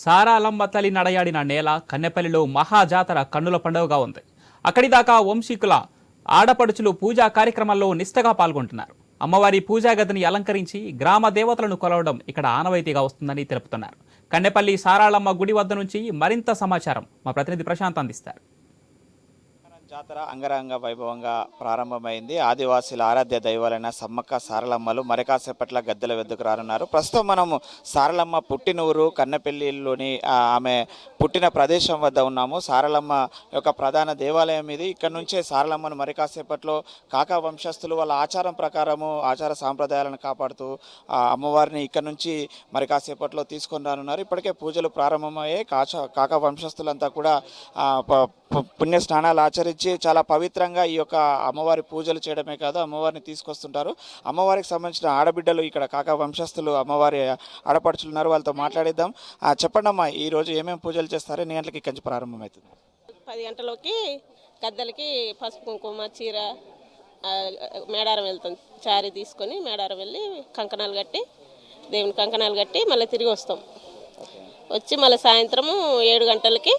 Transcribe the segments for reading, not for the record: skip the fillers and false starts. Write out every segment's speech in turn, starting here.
సారాలమ్మ తల్లి నడయాడిన నేల కన్నెపల్లిలో మహాజాతర కన్నుల పండుగగా ఉంది. అక్కడి దాకా వంశీకుల ఆడపడుచులు పూజా కార్యక్రమాల్లో నిష్టగా పాల్గొంటున్నారు. అమ్మవారి పూజా గదిని అలంకరించి గ్రామ దేవతలను కొలవడం ఇక్కడ ఆనవాయితీగా వస్తుందని తెలుపుతున్నారు. కన్నెపల్లి సారాలమ్మ గుడి వద్ద నుంచి మరింత సమాచారం మా ప్రతినిధి ప్రశాంత్ అందిస్తారు. జాతర అంగరంగ వైభవంగా ప్రారంభమైంది. ఆదివాసీల ఆరాధ్య దైవాలైన సమ్మక్క సారలమ్మలు మరికాసేపట్ల గద్దెల వద్దకు రానున్నారు. ప్రస్తుతం మనము సారలమ్మ పుట్టినూరు కన్నెపల్లిలోని ఆమె పుట్టిన ప్రదేశం వద్ద ఉన్నాము. సారలమ్మ యొక్క ప్రధాన దేవాలయం ఇది. ఇక్కడ నుంచే సారలమ్మను మరికాసేపట్లో కాకా వంశస్థులు వాళ్ళ ఆచారం ప్రకారము ఆచార సాంప్రదాయాలను కాపాడుతూ అమ్మవారిని ఇక్కడ నుంచి మరికాసేపట్లో తీసుకొని రానున్నారు. ఇప్పటికే పూజలు ప్రారంభమయ్యాయి. కాకా వంశస్థులంతా కూడా పుణ్య స్నానాలు ఆచరించి చాలా పవిత్రంగా ఈ యొక్క అమ్మవారి పూజలు చేయడమే కాదు, అమ్మవారిని తీసుకొస్తుంటారు. అమ్మవారికి సంబంధించిన ఆడబిడ్డలు ఇక్కడ కాకా వంశస్థులు అమ్మవారి ఆడపడుచులు ఉన్నారు. వాళ్ళతో మాట్లాడిద్దాం. చెప్పండి అమ్మా, ఈరోజు ఏమేమి పూజలు చేస్తారు? ఎన్ని గంటలకి ఇక్కడి నుంచి ప్రారంభమవుతుంది? 10 గంటలకి గద్దలకి పసుపు కుంకుమ చీర మేడారం వెళ్తాం. చారి తీసుకొని మేడారం వెళ్ళి కంకణాలు కట్టి దేవుని కంకణాలు కట్టి మళ్ళీ తిరిగి వస్తాం. వచ్చి మళ్ళీ సాయంత్రము 7 గంటలకి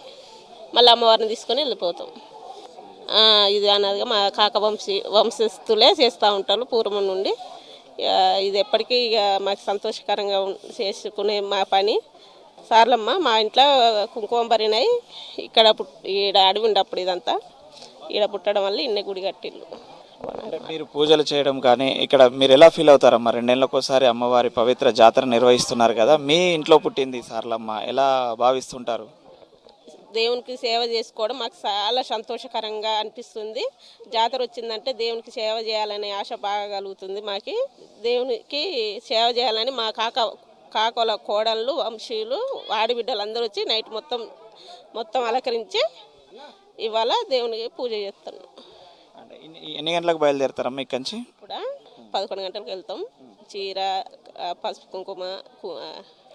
మళ్ళీ అమ్మవారిని తీసుకొని వెళ్ళిపోతాం. ఇది అన్నదిగా మా కాక వంశస్థులే చేస్తూ ఉంటారు పూర్వం నుండి. ఇది ఎప్పటికీ ఇక మాకు సంతోషకరంగా చేసుకునే మా పని. సార్లమ్మ మా ఇంట్లో కుంకుమ భరినాయి. ఇక్కడ ఈడ అడవి ఉండప్పుడు ఇదంతా ఈడ పుట్టడం వల్ల ఇన్ని గుడి కట్టిళ్ళు. మీరు పూజలు చేయడం కానీ ఇక్కడ మీరు ఎలా ఫీల్ అవుతారమ్మా? 2 నెలలకోసారి అమ్మవారి పవిత్ర జాతర నిర్వహిస్తున్నారు కదా, మీ ఇంట్లో పుట్టింది సార్లమ్మ, ఎలా భావిస్తుంటారు? దేవునికి సేవ చేసుకోవడం మాకు చాలా సంతోషకరంగా అనిపిస్తుంది. జాతర వచ్చిందంటే దేవునికి సేవ చేయాలనే ఆశ బాగా కలుగుతుంది. మాకు దేవునికి సేవ చేయాలని మా కాకల కోడళ్ళు వంశీయులు ఆడబిడ్డలు అందరూ వచ్చి నైట్ మొత్తం అలంకరించి ఇవాళ దేవునికి పూజ చేస్తున్నాం. అంటే ఎన్ని గంటలకు బయలుదేరుతారమ్మా ఇక్కడి నుంచి? ఇప్పుడు 11 గంటలకు వెళ్తాం. చీర పసుపు కుంకుమ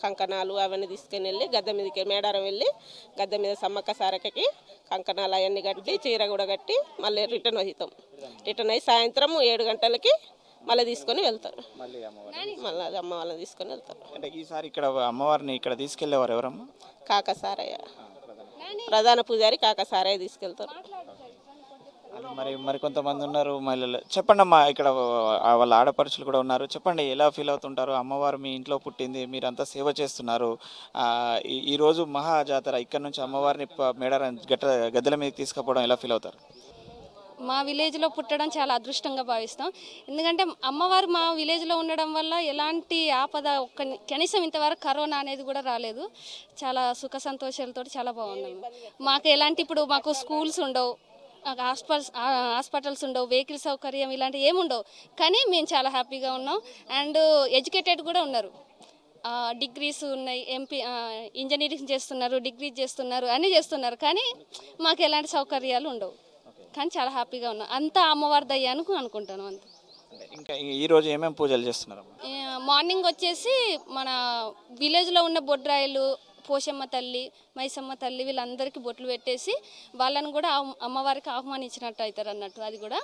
కంకణాలు అవన్నీ తీసుకుని వెళ్ళి గద్దె మీదకి మేడారం వెళ్ళి గద్దె మీద సమ్మక్క సారకకి కంకణాలు అవన్నీ కట్టి చీర కూడా కట్టి మళ్ళీ రిటర్న్ అవుతాం. రిటర్న్ అయ్యి సాయంత్రం 7 గంటలకి మళ్ళీ తీసుకొని వెళ్తారు. మళ్ళీ అమ్మ వాళ్ళని తీసుకొని వెళ్తారు. అంటే ఈసారి ఇక్కడ అమ్మవారిని ఇక్కడ తీసుకెళ్లేవారు ఎవరమ్మా? కాకా సారయ్య, ప్రధాన పూజారి కాకా సారయ్య తీసుకెళ్తారు. మరి కొంతమంది ఉన్నారు మహిళలు. చెప్పండి అమ్మా, ఇక్కడ వాళ్ళ ఆడపడుచులు కూడా ఉన్నారు. చెప్పండి, ఎలా ఫీల్ అవుతుంటారు? అమ్మవారు మీ ఇంట్లో పుట్టింది, మీరంతా సేవ చేస్తున్నారు. ఈరోజు మహా జాతర, ఇక్కడ నుంచి అమ్మవారిని మేడారం గద్దెల మీద తీసుకుపోవడం ఎలా ఫీల్ అవుతారు? మా విలేజ్లో పుట్టడం చాలా అదృష్టంగా భావిస్తాం. ఎందుకంటే అమ్మవారు మా విలేజ్లో ఉండడం వల్ల ఎలాంటి ఆపద కనీసం ఇంతవరకు కరోనా అనేది కూడా రాలేదు. చాలా సుఖ సంతోషాలతో చాలా బాగున్నాం. మాకు ఎలాంటి ఇప్పుడు మాకు స్కూల్స్ ఉండవు, హాస్పిటల్స్ ఉండవు, వెహికల్ సౌకర్యం ఇలాంటివి ఏముండవు. కానీ మేము చాలా హ్యాపీగా ఉన్నాం. అండ్ ఎడ్యుకేటెడ్ కూడా ఉన్నారు, డిగ్రీస్ ఉన్నాయి, ఇంజనీరింగ్ చేస్తున్నారు, డిగ్రీ చేస్తున్నారు, అన్నీ చేస్తున్నారు. కానీ మాకు ఎలాంటి సౌకర్యాలు ఉండవు. కానీ చాలా హ్యాపీగా ఉన్నాం. అంతా అమ్మవారి దయ్యాను అనుకుంటాను. అంత ఇంకా ఈరోజు ఏమేమి పూజలు చేస్తున్నారు? మార్నింగ్ వచ్చేసి మన విలేజ్లో ఉన్న బొడ్రాయిలు, పోషమ్మ తల్లి, మైసమ్మ తల్లి వీళ్ళందరికీ బొట్లు పెట్టేసి వాళ్ళని కూడా అమ్మవారికి ఆహ్వానించినట్టు అవుతారు అన్నట్టు. అది కూడా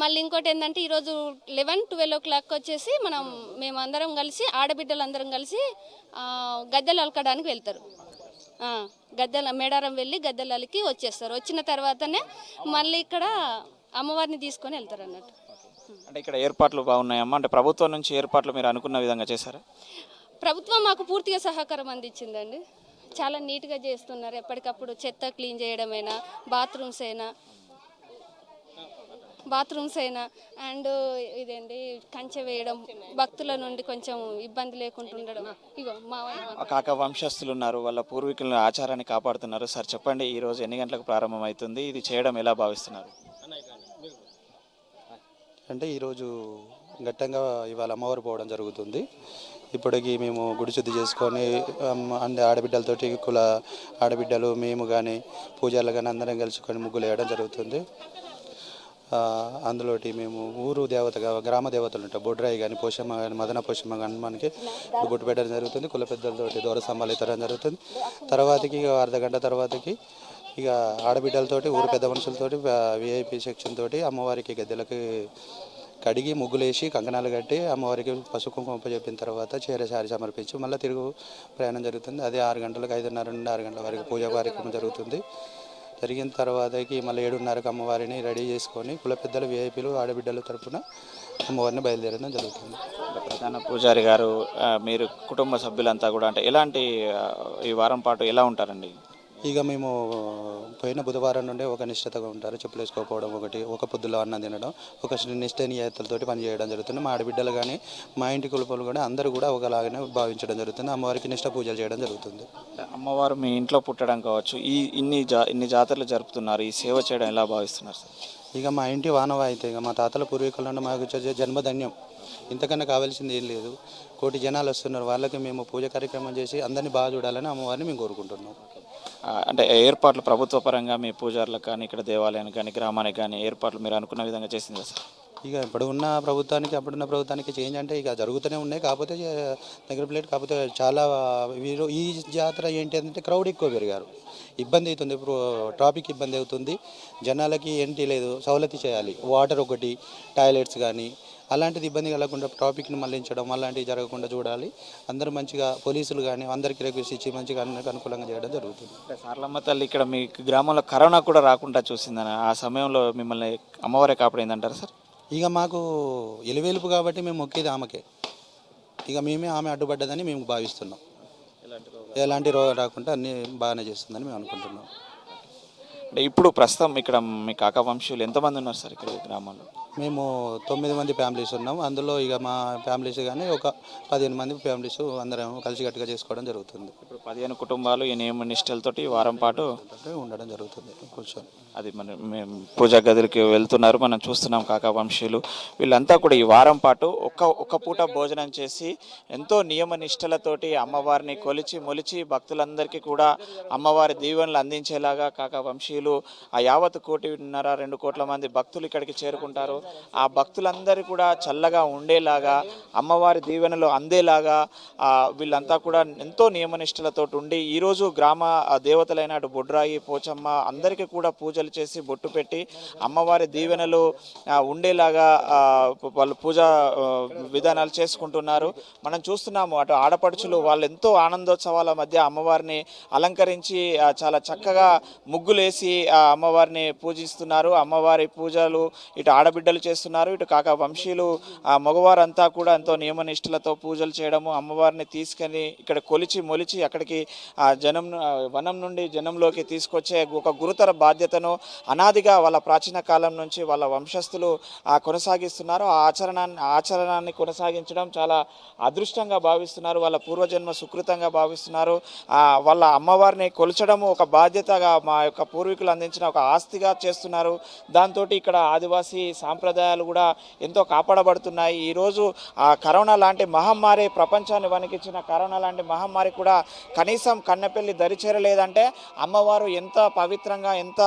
మళ్ళీ ఇంకోటి ఏంటంటే ఈరోజు 11-12 o'clock వచ్చేసి మేమందరం కలిసి ఆడబిడ్డలందరం కలిసి గద్దెలు అలకడానికి వెళ్తారు. మేడారం వెళ్ళి గద్దెలు అలికి వచ్చేస్తారు. వచ్చిన తర్వాతనే మళ్ళీ ఇక్కడ అమ్మవారిని తీసుకొని వెళ్తారు అన్నట్టు. అంటే ఇక్కడ ఏర్పాట్లు బాగున్నాయమ్మా? అంటే ప్రభుత్వం నుంచి ఏర్పాట్లు మీరు అనుకున్న విధంగా చేశారా? ప్రభుత్వం మాకు పూర్తిగా సహకారం అందించిందండి. చాలా నీట్గా చేస్తున్నారు. ఎప్పటికప్పుడు చెత్త క్లీన్ చేయడమైనా, బాత్రూమ్స్ అయినా అండ్ ఇదేంటి కంచె వేయడం, భక్తుల నుండి కొంచెం ఇబ్బంది లేకుండా ఉండడం. ఇగో మా కాక వంశస్థులు ఉన్నారు, వాళ్ళ పూర్వీకుల ఆచారాన్ని కాపాడుతున్నారు. సార్ చెప్పండి, ఈరోజు ఎన్ని గంటలకు ప్రారంభమవుతుంది? ఇది చేయడం ఎలా భావిస్తున్నారు? అంటే ఈరోజు ఘట్టంగా ఇవాళ అమ్మవారు పోవడం జరుగుతుంది. ఇప్పటికి మేము గుడి శుద్ధి చేసుకొని అన్ని ఆడబిడ్డలతోటి కుల ఆడబిడ్డలు మేము కానీ పూజలు కానీ అందరం కలుసుకొని ముగ్గులు వేయడం జరుగుతుంది. అందులోటి మేము ఊరు దేవతగా గ్రామ దేవతలు ఉంటాయి, బొడ్రాయి కానీ పోషమ్మ కానీ మదన పోషమ్మ కానీ మనకి బొట్టు పెట్టడం జరుగుతుంది. కుల పెద్దలతోటి దూర స్తంభాలు ఎత్తడం జరుగుతుంది. తర్వాతకి అర్ధగంట తర్వాతకి ఇక ఆడబిడ్డలతోటి ఊరు పెద్ద మనుషులతోటి విఐపి సెక్షన్ తోటి అమ్మవారికి గద్దెలకి కడిగి ముగ్గులేసి కంకణాలు కట్టి అమ్మవారికి పసుపు కుంకుమ చెప్పిన తర్వాత చీర సారి సమర్పించి మళ్ళీ తిరుగు ప్రయాణం జరుగుతుంది. అది 6 గంటలకు 5:30 నుండి 6 గంటల వరకు పూజా కార్యక్రమం జరుగుతుంది. జరిగిన తర్వాతకి మళ్ళీ 7:30కి అమ్మవారిని రెడీ చేసుకొని కుల పెద్దలు విఐపీలు ఆడబిడ్డల తరపున అమ్మవారిని బయలుదేరడం జరుగుతుంది. ప్రధాన పూజారి గారు మీరు కుటుంబ సభ్యులంతా కూడా అంటే ఎలాంటి ఈ వారం పాటు ఎలా ఉంటారండి? ఇక మేము పోయిన బుధవారం నుండి ఒక నిష్ఠతగా ఉంటారు. చెప్పులు వేసుకోకపోవడం ఒకటి, ఒక పొద్దులో అన్నం తినడం, ఒక నిష్ఠనీయతలతోటి పనిచేయడం జరుగుతుంది. మా ఆడబిడ్డలు కానీ మా ఇంటి కులపలు కూడా అందరూ కూడా ఒకలాగానే భావించడం జరుగుతుంది. అమ్మవారికి నిష్ఠ పూజలు చేయడం జరుగుతుంది. అమ్మవారు మీ ఇంట్లో పుట్టడం కావచ్చు, ఇన్ని జాతరలు జరుపుతున్నారు, ఈ సేవ చేయడం ఎలా భావిస్తున్నారు సార్? ఇక మా ఇంటి వానవాయితీ ఇక మా తాతల పూర్వీకుల నుండి మాకు వచ్చే జన్మధన్యం. ఇంతకన్నా కావాల్సింది ఏం లేదు. కోటి జనాలు వస్తున్నారు, వాళ్ళకి మేము పూజ కార్యక్రమం చేసి అందరినీ బాగా చూడాలని అమ్మవారిని మేము కోరుకుంటున్నాం. అంటే ఏర్పాట్లు ప్రభుత్వ పరంగా మీ పూజారులకు కానీ ఇక్కడ దేవాలయానికి కానీ గ్రామానికి కానీ ఏర్పాట్లు మీరు అనుకున్న విధంగా చేసింది సార్? ఇక ఇప్పుడున్న ప్రభుత్వానికి చేంజ్ అంటే ఇక జరుగుతూనే ఉన్నాయి. కాకపోతే దగ్గర ప్లేట్ కాకపోతే చాలా ఈ జాతర ఏంటి అంటే క్రౌడ్ ఎక్కువ పెరిగారు, ఇబ్బంది అవుతుంది. ఇప్పుడు ట్రాఫిక్ ఇబ్బంది అవుతుంది, జనాలకి ఏంటి లేదు సవలతి చేయాలి. వాటర్ ఒకటి, టాయిలెట్స్ కానీ అలాంటిది ఇబ్బంది కలగకుండా ట్రాఫిక్ని మళ్లించడం అలాంటివి జరగకుండా చూడాలి. అందరూ మంచిగా పోలీసులు కానీ అందరికీ రిక్వెస్ట్ ఇచ్చి మంచిగా అనుకూలంగా చేయడం జరుగుతుంది. సారలమ్మ తల్లి ఇక్కడ మీ గ్రామంలో కరోనా కూడా రాకుండా చూసిందని ఆ సమయంలో మిమ్మల్ని అమ్మవారే కాపాడిందంటారు సార్? ఇక మాకు ఎలివేలుపు కాబట్టి మేము మొక్కేది ఆమెకే. ఇక మేమే ఆమె అడ్డుపడ్డదని మేము భావిస్తున్నాం. ఎలాంటి రోగం రాకుండా అన్నీ బాగానే చేస్తుందని మేము అనుకుంటున్నాం. అంటే ఇప్పుడు ప్రస్తుతం ఇక్కడ మీ కాకా వంశీయులు ఎంతమంది ఉన్నారు సార్ ఇక్కడ గ్రామంలో? మేము 9 మంది ఫ్యామిలీస్ ఉన్నాం. అందులో ఇక మా ఫ్యామిలీస్ కానీ ఒక 15 మంది ఫ్యామిలీస్ అందరం కలిసికట్టుగా చేసుకోవడం జరుగుతుంది. ఇప్పుడు 15 కుటుంబాలు ఈ నియమ నిష్టలతోటి వారం పాటు ఉండడం జరుగుతుంది. కూర్చొని అది మేము పూజా గదులకి వెళ్తున్నారు, మనం చూస్తున్నాం కాకా వంశీయులు. వీళ్ళంతా కూడా ఈ వారం పాటు ఒక్క పూట భోజనం చేసి ఎంతో నియమ నిష్టలతోటి అమ్మవారిని కొలిచి మొలిచి భక్తులందరికీ కూడా అమ్మవారి దీవెనలు అందించేలాగా కాకా వంశీయులు ఆ యావత్ 1.5-2 కోట్ల మంది భక్తులు ఇక్కడికి చేరుకుంటారు. ఆ భక్తులందరూ కూడా చల్లగా ఉండేలాగా అమ్మవారి దీవెనలు అందేలాగా వీళ్ళంతా కూడా ఎంతో నియమనిష్టలతో ఉండి ఈరోజు గ్రామ దేవతలైన అటు బొడ్రాయి పోచమ్మ అందరికీ కూడా పూజలు చేసి బొట్టు పెట్టి అమ్మవారి దీవెనలు ఉండేలాగా వాళ్ళు పూజా విధానాలు చేసుకుంటున్నారు. మనం చూస్తున్నాము అటు ఆడపడుచులు వాళ్ళు ఎంతో ఆనందోత్సవాల మధ్య అమ్మవారిని అలంకరించి చాలా చక్కగా ముగ్గులేసి అమ్మవారిని పూజిస్తున్నారు. అమ్మవారి పూజలు ఇటు ఆడబిడ్డలు చేస్తున్నారు, ఇటు కాకా వంశీయులు మగవారంతా కూడా ఎంతో నియమనిష్టలతో పూజలు చేయడము, అమ్మవారిని తీసుకొని ఇక్కడ కొలిచి మొలిచి అక్కడికి వనం నుండి జనంలోకి తీసుకొచ్చే ఒక గురుతర బాధ్యతను అనాదిగా వాళ్ళ ప్రాచీన కాలం నుంచి వాళ్ళ వంశస్థులు కొనసాగిస్తున్నారు. ఆ ఆచరణాన్ని కొనసాగించడం చాలా అదృష్టంగా భావిస్తున్నారు, వాళ్ళ పూర్వజన్మ సుకృతంగా భావిస్తున్నారు. వాళ్ళ అమ్మవారిని కొలిచడము ఒక బాధ్యతగా మా యొక్క పూర్వీకులు అందించిన ఒక ఆస్తిగా చేస్తున్నారు. దాంతో ఇక్కడ ఆదివాసీ సాంప్రదాయాలు కూడా ఎంతో కాపాడబడుతున్నాయి. ఈరోజు కరోనా లాంటి మహమ్మారి, ప్రపంచాన్ని వణికించిన కరోనా లాంటి మహమ్మారి కూడా కనీసం కన్నెపల్లి దరిచేరలేదంటే అమ్మవారు ఎంత పవిత్రంగా ఎంత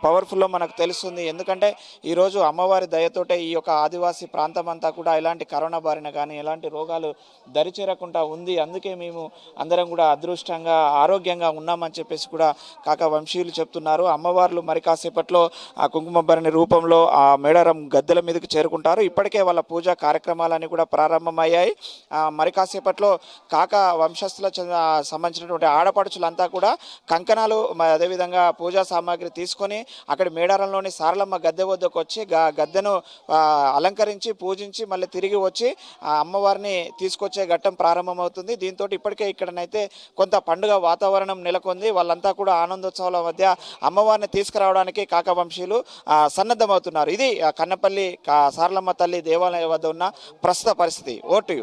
పవర్ఫుల్లో మనకు తెలుస్తుంది. ఎందుకంటే ఈరోజు అమ్మవారి దయతోటే ఈ యొక్క ఆదివాసీ ప్రాంతం అంతా కూడా ఎలాంటి కరోనా బారిన కానీ ఎలాంటి రోగాలు దరిచేరకుండా ఉంది. అందుకే మేము అందరం కూడా అదృష్టంగా ఆరోగ్యంగా ఉన్నామని చెప్పేసి కూడా కాకా వంశీయులు చెప్తున్నారు. అమ్మవార్లు మరి కాసేపట్లో ఆ కుంకుమ భరణి రూపంలో ఆ మేడారం గద్దెల మీదకి చేరుకుంటారు. ఇప్పటికే వాళ్ళ పూజా కార్యక్రమాలన్నీ కూడా ప్రారంభమయ్యాయి. మరి కాసేపట్లో కాకా వంశస్థుల సంబంధించినటువంటి ఆడపడుచులంతా కూడా కంకణాలు అదేవిధంగా పూజా సామాగ్రి తీసుకొని అక్కడ మేడారంలోని సారలమ్మ గద్దె వద్దకు వచ్చి గద్దెను అలంకరించి పూజించి మళ్ళీ తిరిగి వచ్చి ఆ అమ్మవారిని తీసుకొచ్చే ఘట్టం ప్రారంభమవుతుంది. దీంతో ఇప్పటికే ఇక్కడనైతే కొంత పండుగ వాతావరణం నెలకొంది. వాళ్ళంతా కూడా ఆనందోత్సవాల మధ్య అమ్మవారిని తీసుకురావడానికి కాకా వంశీయులు సన్నద్ధమవుతున్నారు. ఇది కన్నపల్లి సారలమ్మ తల్లి దేవాలయం వద్ద ఉన్న ప్రస్తుత పరిస్థితి. ఓటు